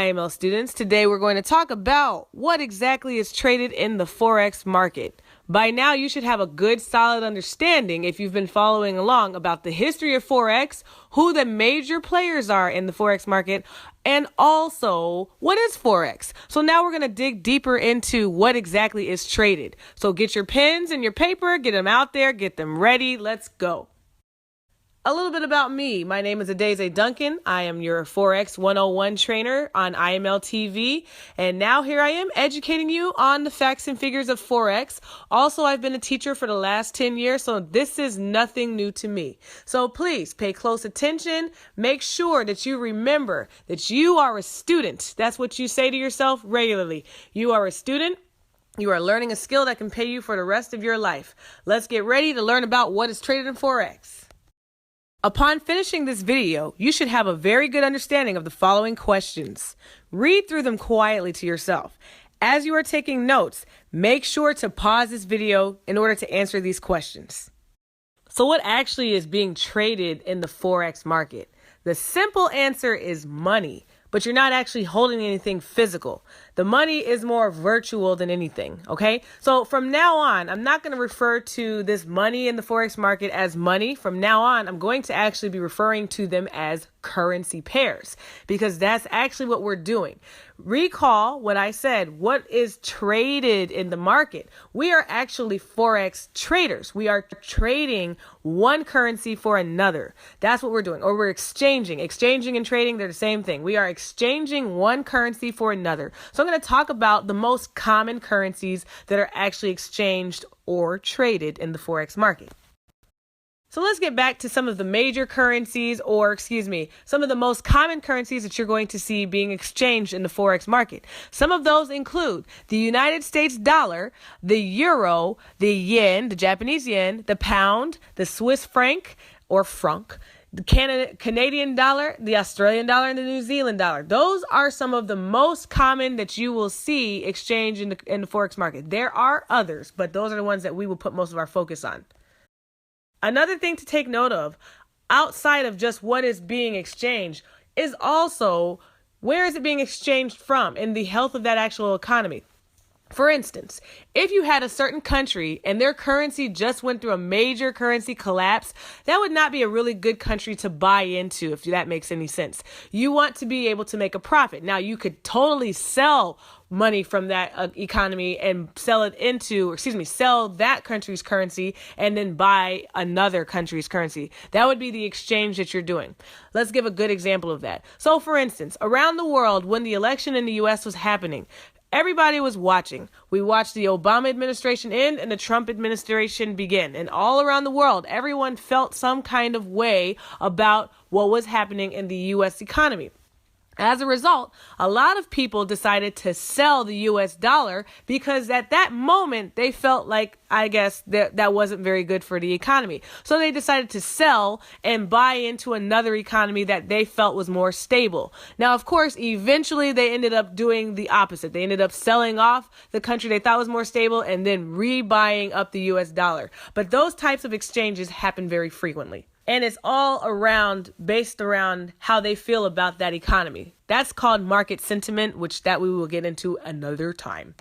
IML students. Today we're going to talk about what exactly is traded in the Forex market. By now you should have a good solid understanding, if you've been following along, about the history of Forex, who the major players are in the Forex market, and also what is Forex. So now we're going to dig deeper into what exactly is traded. So get your pens and your paper, get them out there, get them ready. Let's go. A little bit about me. My name is Adeze Duncan. I am your Forex 101 trainer on IML TV. And now here I am educating you on the facts and figures of Forex. Also, I've been a teacher for the last 10 years, so this is nothing new to me. So please pay close attention. Make sure that you remember that you are a student. That's what you say to yourself regularly. You are a student. You are learning a skill that can pay you for the rest of your life. Let's get ready to learn about what is traded in Forex. Upon finishing this video, you should have a very good understanding of the following questions. Read through them quietly to yourself. As you are taking notes, make sure to pause this video in order to answer these questions. So what actually is being traded in the Forex market? The simple answer is money, but you're not actually holding anything physical. The money is more virtual than anything, okay? So from now on, I'm not going to refer to this money in the Forex market as money. From now on, I'm going to actually be referring to them as currency pairs, because that's actually what we're doing. Recall what I said. What is traded in the market? We are actually Forex traders. We are trading one currency for another. That's what we're doing. Or we're exchanging. Exchanging and trading, they're the same thing. We are exchanging one currency for another. So I'm going to talk about the most common currencies that are actually exchanged or traded in the Forex market. So let's get back to some of the major currencies, some of the most common currencies that you're going to see being exchanged in the Forex market. Some of those include the United States dollar, the euro, the yen, the Japanese yen, the pound, the Swiss franc or franc, the Canadian dollar, the Australian dollar, and the New Zealand dollar. Those are some of the most common that you will see exchanged in the Forex market. There are others, but those are the ones that we will put most of our focus on. Another thing to take note of, outside of just what is being exchanged, is also where is it being exchanged from and the health of that actual economy. For instance, if you had a certain country and their currency just went through a major currency collapse, that would not be a really good country to buy into, if that makes any sense. You want to be able to make a profit. Now, you could totally sell money from that economy and sell that country's currency and then buy another country's currency. That would be the exchange that you're doing. Let's give a good example of that. So, for instance, around the world, when the election in the U.S. was happening, everybody was watching. We watched the Obama administration end and the Trump administration begin. And all around the world, everyone felt some kind of way about what was happening in the U.S. economy. As a result, a lot of people decided to sell the U.S. dollar because at that moment they felt like, I guess, that wasn't very good for the economy. So they decided to sell and buy into another economy that they felt was more stable. Now, of course, eventually they ended up doing the opposite. They ended up selling off the country they thought was more stable and then rebuying up the U.S. dollar. But those types of exchanges happen very frequently. And it's all based around how they feel about that economy. That's called market sentiment, which we will get into another time.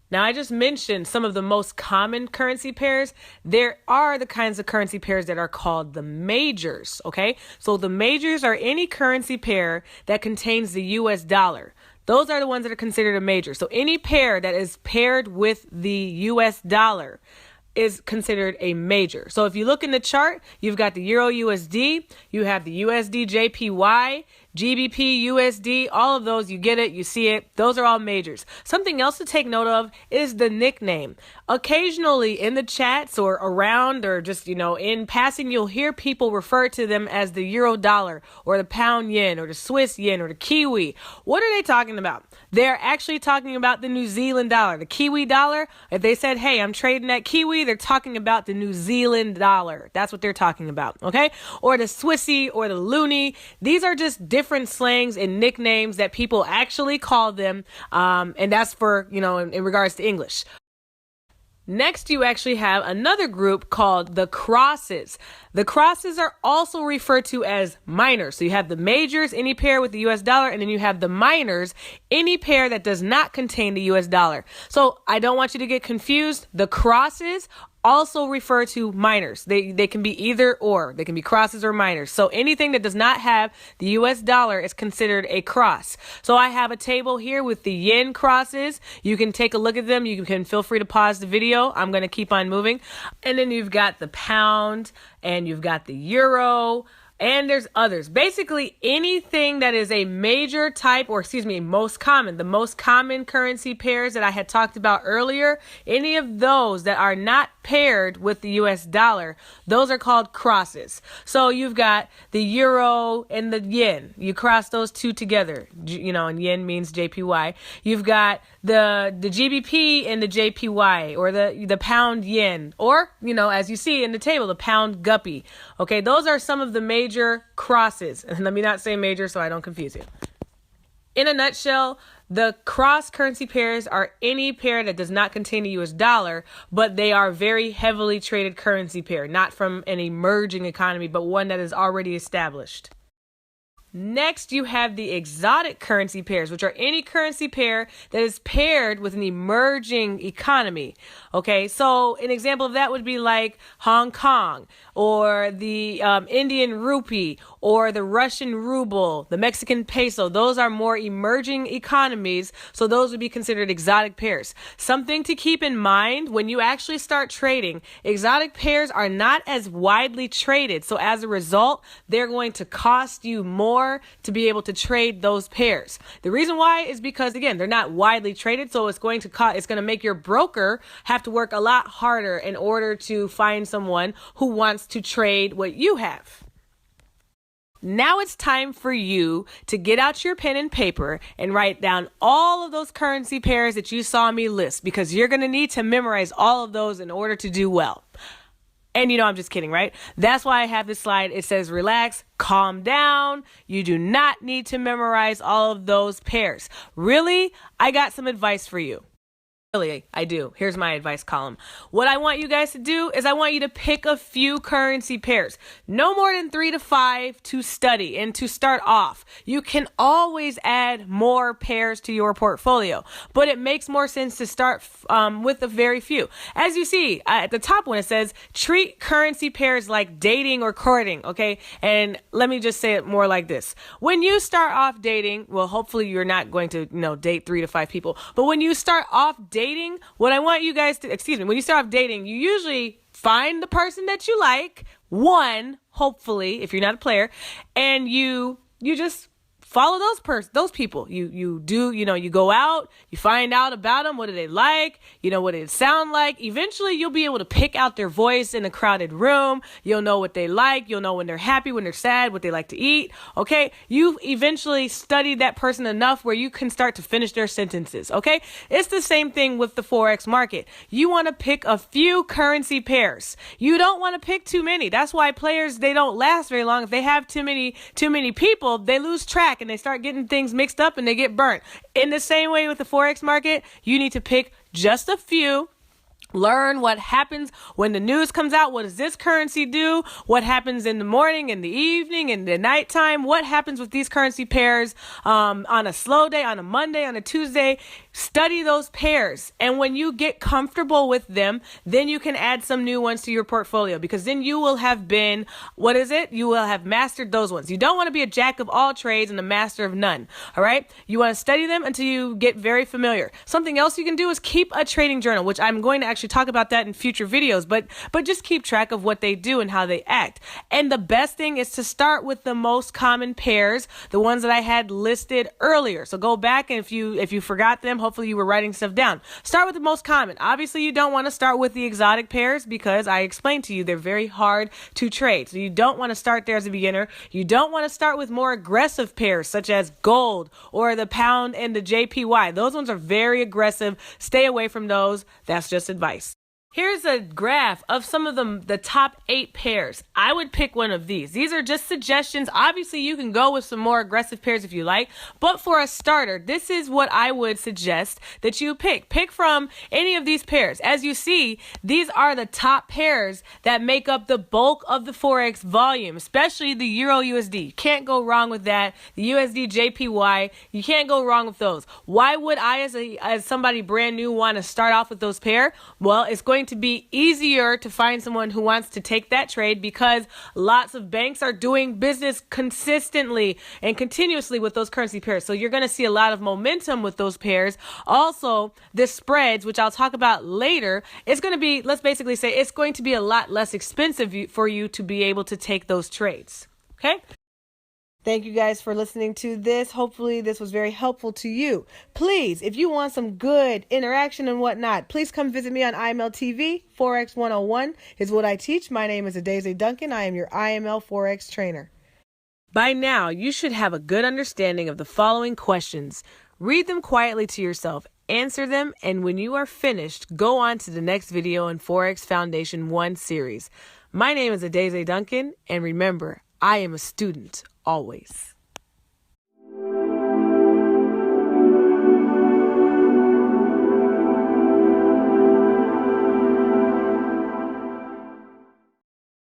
Now, I just mentioned some of the most common currency pairs. There are the kinds of currency pairs that are called the majors, okay? So the majors are any currency pair that contains the U.S. dollar. Those are the ones that are considered a major. So any pair that is paired with the U.S. dollar is considered a major. So if you look in the chart, you've got the Euro USD, you have the USD JPY, GBP, USD, all of those, you get it, you see it. Those are all majors. Something else to take note of is the nickname. Occasionally in the chats or around or just, in passing, you'll hear people refer to them as the Euro dollar or the pound yen or the Swiss yen or the Kiwi. What are they talking about? They're actually talking about the New Zealand dollar, the Kiwi dollar. If they said, hey, I'm trading that Kiwi, they're talking about the New Zealand dollar. That's what they're talking about, okay? Or the Swissy or the Loonie. These are just different slangs and nicknames that people actually call them, and that's for, in regards to English. Next, you actually have another group called the crosses. The crosses are also referred to as minors. So you have the majors, any pair with the US dollar, and then you have the minors, any pair that does not contain the US dollar. So I don't want you to get confused. The crosses also refer to minors. They can be either or. They can be crosses or minors. So anything that does not have the US dollar is considered a cross. So I have a table here with the yen crosses. You can take a look at them. You can feel free to pause the video. I'm going to keep on moving. And then you've got the pound and you've got the euro. And there's others. Basically, anything that is a major type, most common, the most common currency pairs that I had talked about earlier, any of those that are not paired with the US dollar, those are called crosses. So you've got the euro and the yen. You cross those two together, and yen means JPY. You've got the GBP and the JPY, or the pound yen, or, as you see in the table, the pound guppy. Okay, those are some of the major crosses. And let me not say major so I don't confuse you. In a nutshell, the cross currency pairs are any pair that does not contain the US dollar, but they are very heavily traded currency pair, not from an emerging economy, but one that is already established. Next, you have the exotic currency pairs, which are any currency pair that is paired with an emerging economy. Okay, so an example of that would be like Hong Kong, or the Indian rupee, or the Russian ruble, the Mexican peso. Those are more emerging economies, so those would be considered exotic pairs. Something to keep in mind when you actually start trading, exotic pairs are not as widely traded, so as a result, they're going to cost you more to be able to trade those pairs. The reason why is because, again, they're not widely traded, so it's going to make your broker have to work a lot harder in order to find someone who wants to trade what you have. Now it's time for you to get out your pen and paper and write down all of those currency pairs that you saw me list, because you're going to need to memorize all of those in order to do well. And I'm just kidding, right? That's why I have this slide. It says, relax, calm down. You do not need to memorize all of those pairs. Really, I got some advice for you. Really, I do. Here's my advice column. What I want you guys to do is I want you to pick a few currency pairs. No more than 3 to 5 to study and to start off. You can always add more pairs to your portfolio, but it makes more sense to start with a very few. As you see at the top when it says treat currency pairs like dating or courting, okay? And let me just say it more like this. When you start off dating, well, hopefully you're not going to, date 3 to 5 people, but when you start off dating, what I want you guys to, when you start off dating, you usually find the person that you like, hopefully, if you're not a player, and you just follow those people. You go out, you find out about them. What do they like? What they sound like. Eventually, you'll be able to pick out their voice in a crowded room. You'll know what they like. You'll know when they're happy, when they're sad, what they like to eat. Okay. You've eventually studied that person enough where you can start to finish their sentences. Okay. It's the same thing with the Forex market. You want to pick a few currency pairs. You don't want to pick too many. That's why players, they don't last very long. If they have too many people, they lose track and they start getting things mixed up and they get burnt. In the same way with the Forex market, you need to pick just a few. Learn what happens when the news comes out. What does this currency do? What happens in the morning, in the evening, in the nighttime? What happens with these currency pairs on a slow day, on a Monday, on a Tuesday? Study those pairs. And when you get comfortable with them, then you can add some new ones to your portfolio, because then you will have been, you will have mastered those ones. You don't want to be a jack of all trades and a master of none. All right. You want to study them until you get very familiar. Something else you can do is keep a trading journal, which I'm going to actually talk about that in future videos, but just keep track of what they do and how they act. And the best thing is to start with the most common pairs, the ones that I had listed earlier. So go back, and if you forgot them, hopefully you were writing stuff down. Start with the most common. Obviously, you don't want to start with the exotic pairs, because I explained to you they're very hard to trade. So you don't want to start there as a beginner. You don't want to start with more aggressive pairs such as gold or the pound and the JPY. Those ones are very aggressive. Stay away from those. That's just advice. Here's a graph of some of the top 8 pairs. I would pick one of these. These are just suggestions. Obviously, you can go with some more aggressive pairs if you like. But for a starter, this is what I would suggest that you pick. Pick from any of these pairs. As you see, these are the top pairs that make up the bulk of the Forex volume, especially the Euro USD. You can't go wrong with that. The USD JPY, you can't go wrong with those. Why would I, as somebody brand new, want to start off with those pair? Well, it's going to be easier to find someone who wants to take that trade because lots of banks are doing business consistently and continuously with those currency pairs. So you're going to see a lot of momentum with those pairs. Also, the spreads, which I'll talk about later, it's going to be, let's basically say it's going to be a lot less expensive for you to be able to take those trades. Okay? Thank you guys for listening to this. Hopefully this was very helpful to you. Please, if you want some good interaction and whatnot, please come visit me on IML TV. Forex 101 is what I teach. My name is Adeze Duncan. I am your IML Forex trainer. By now, you should have a good understanding of the following questions. Read them quietly to yourself, answer them, and when you are finished, go on to the next video in Forex Foundation 1 series. My name is Adeze Duncan, and remember, I am a student always.